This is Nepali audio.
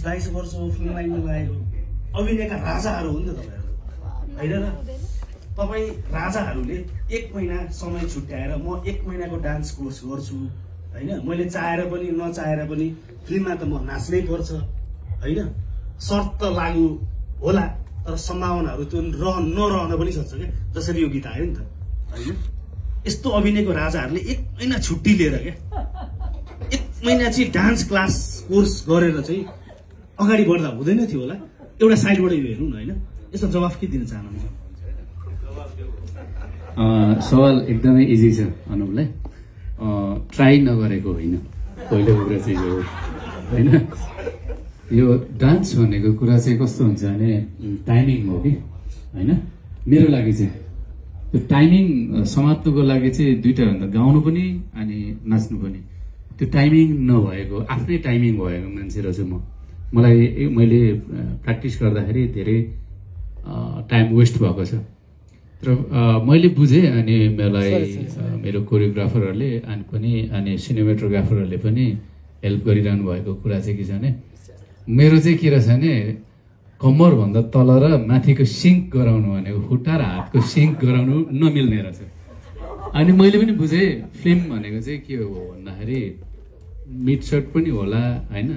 22 वर्ष फिल्म लाइनमा लागेको अभिनयका राजाहरू हो नि त तपाईँहरू, होइन र? तपाईँ राजाहरूले 1 महिना समय छुट्याएर म 1 महिनाको डान्स कोर्स गर्छु, होइन? मैले चाहेर पनि नचाहेर पनि फिल्ममा त म नाच्नै पर्छ, होइन? शर्त लागु होला तर सम्भावनाहरू त्यो नरहन पनि सक्छ क्या, जसरी यो गीत आयो नि त, होइन? यस्तो अभिनयको राजाहरूले 1 महिना छुट्टी लिएर क्या 1 महिना चाहिँ डान्स क्लास कोर्स गरेर चाहिँ अगाडि बढ्दा हुँदैन थियो होला। एउटा साइडबाट यो हेरौँ न, होइन? यसको जवाफ के दिन चाहनुहुन्छ? सवाल एकदमै इजी छ अनुपलाई। ट्राई नगरेको होइन, पहिलो कुरा चाहिँ यो होइन। यो डान्स भनेको कुरा चाहिँ कस्तो हुन्छ भने टाइमिङ हो कि, होइन? मेरो लागि चाहिँ त्यो टाइमिङ समात्नुको लागि चाहिँ दुईटा भन्दा गाउनु पनि अनि नाच्नु पनि त्यो टाइमिङ नभएको, आफ्नै टाइमिङ भएको मान्छे रहेछु म। मैले प्र्याक्टिस गर्दाखेरि धेरै टाइम वेस्ट भएको छ। तर मैले बुझेँ अनि मेरो कोरियोग्राफरहरूले अनि सिनेमेटोग्राफरहरूले पनि हेल्प गरिरहनु भएको कुरा चाहिँ के छ भने मेरो चाहिँ के रहेछ भने कम्मरभन्दा तल र माथिको सिङ्क गराउनु भनेको खुट्टा र हातको सिङ्क गराउनु नमिल्ने रहेछ। अनि मैले पनि बुझेँ फिल्म भनेको चाहिँ के हो भन्दाखेरि मिड सर्ट पनि होला, होइन?